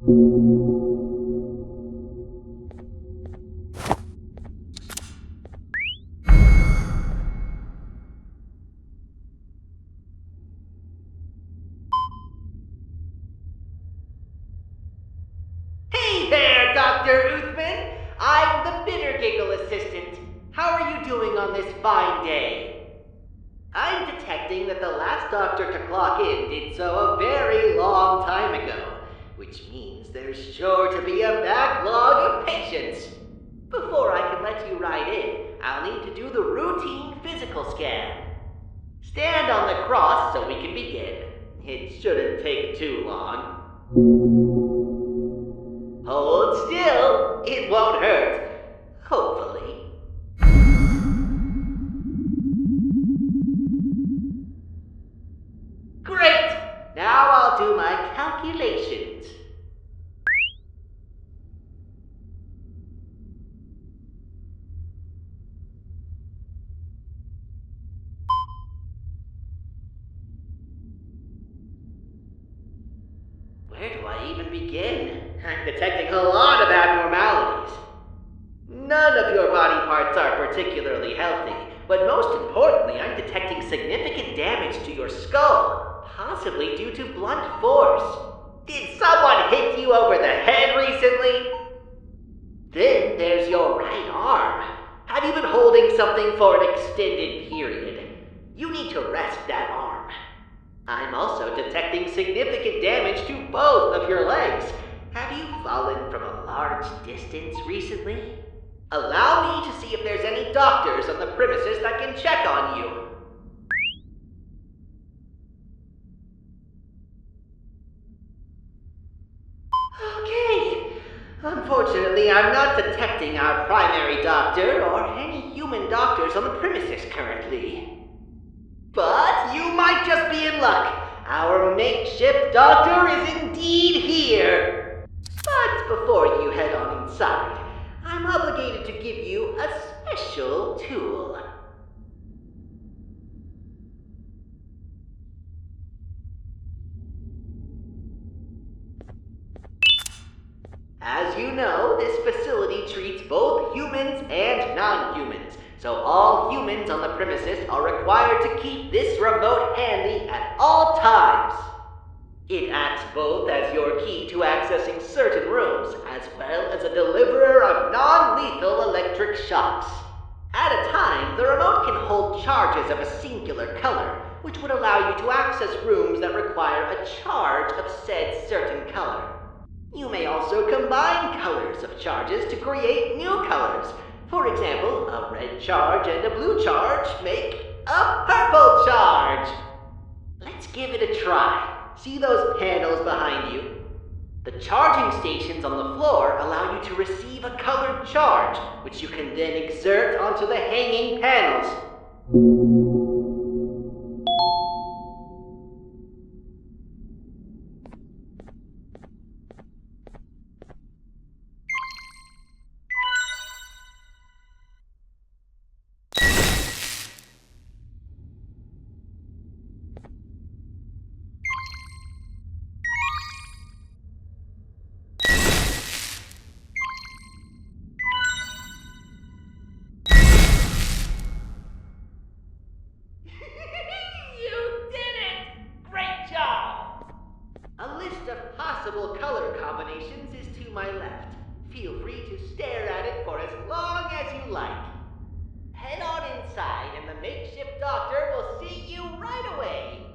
Hey there, Dr. Uthman! I'm the Bitter Giggle assistant. How are you doing on this fine day? I'm detecting that the last doctor to clock in did so a very long time ago, which means there's sure to be a backlog of patients. Before I can let you right in, I'll need to do the routine physical scan. Stand on the cross so we can begin. It shouldn't take too long. Hold still, it won't hurt. Hopefully. Great! Now I'll do my calculations. Where do I even begin? I'm detecting a lot of abnormalities. None of your body parts are particularly healthy, but most importantly, I'm detecting significant damage to your skull, possibly due to blunt force. Did someone hit you over the head recently? Then there's your right arm. Have you been holding something for an extended period? You need to rest that arm. I'm also detecting significant damage to both of your legs. Have you fallen from a large distance recently? Allow me to see if there's any doctors on the premises that can check on you. Okay. Unfortunately, I'm not detecting our primary doctor or any human doctors on the premises currently. But you might just be in luck. Our makeshift doctor is indeed here. But before you head on inside, I'm obligated to give you a special tool. As you know, this facility treats both humans and non-humans, so all humans on the premises are required to keep this remote handy at all times. It acts both as your key to accessing certain rooms, as well as a deliverer of non-lethal electric shocks. At a time, the remote can hold charges of a singular color, which would allow you to access rooms that require a charge of said certain color. You may also combine colors of charges to create new colors. For example, a red charge and a blue charge make a purple charge. Let's give it a try. See those panels behind you? The charging stations on the floor allow you to receive a colored charge, which you can then exert onto the hanging panels. A list of possible color combinations is to my left. Feel free to stare at it for as long as you like. Head on inside and the makeshift doctor will see you right away.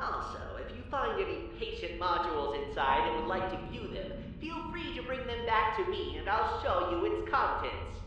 Also, if you find any patient modules inside and would like to view them, feel free to bring them back to me and I'll show you its contents.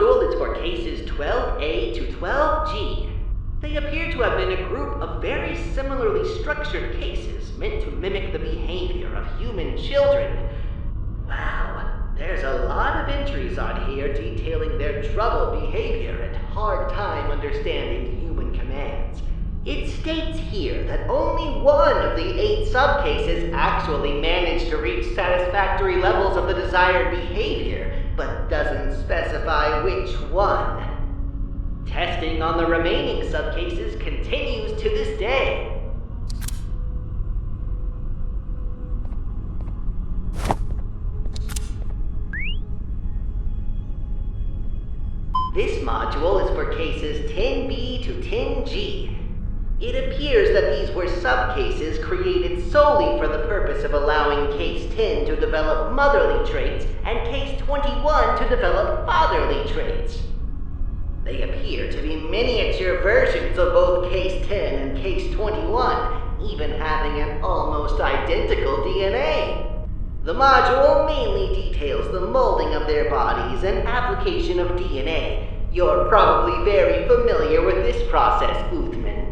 module is for cases 12A to 12G. They appear to have been a group of very similarly structured cases meant to mimic the behavior of human children. Wow, there's a lot of entries on here detailing their troubled behavior and hard time understanding human commands. It states here that only one of the 8 subcases actually managed to reach satisfactory levels of the desired behavior, but doesn't specify which one. Testing on the remaining subcases continues to this day. This module is for cases 10B to 10G. It appears that these were subcases created solely for the purpose of allowing Case 10 to develop motherly traits and Case 21 to develop fatherly traits. They appear to be miniature versions of both Case 10 and Case 21, even having an almost identical DNA. The module mainly details the molding of their bodies and application of DNA. You're probably very familiar with this process, Uthman.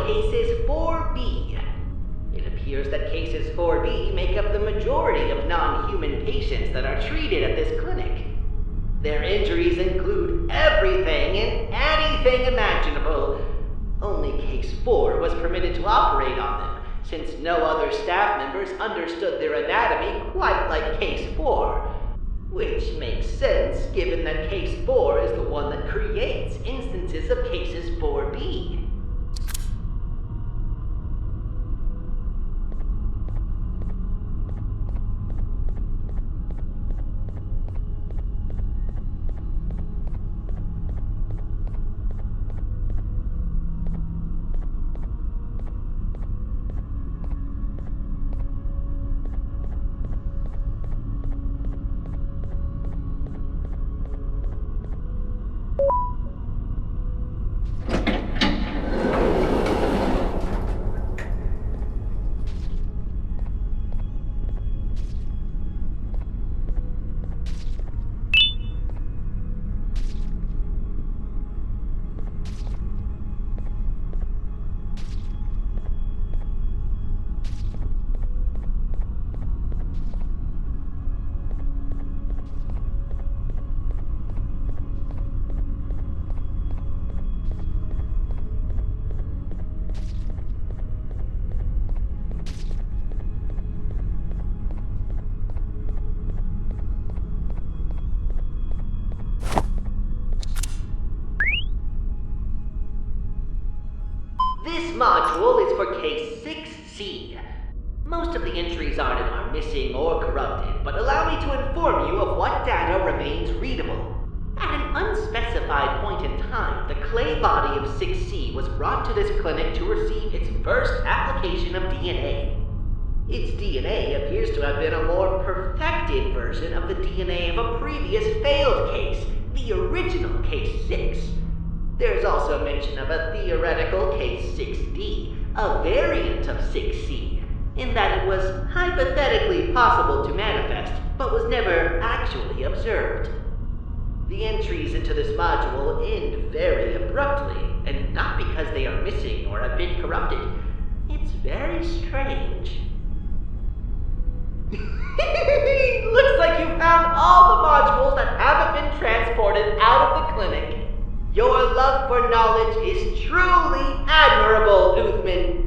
cases 4B. It appears that cases 4B make up the majority of non-human patients that are treated at this clinic. Their injuries include everything and anything imaginable. Only case 4 was permitted to operate on them, since no other staff members understood their anatomy quite like case 4. Which makes sense, given that case 4 is the one that creates instances of cases 4B. This module is for case 6C. Most of the entries on it are missing or corrupted, but allow me to inform you of what data remains readable. At an unspecified point in time, the clay body of 6C was brought to this clinic to receive its first application of DNA. Its DNA appears to have been a more perfected version of the DNA of a previous failed case, the original case 6. There's also mention of a theoretical case 6D, a variant of 6C, in that it was hypothetically possible to manifest, but was never actually observed. The entries into this module end very abruptly, and not because they are missing or have been corrupted. It's very strange. Looks like you found all the modules that haven't been transported out of the clinic. Your love for knowledge is truly admirable, Uthman.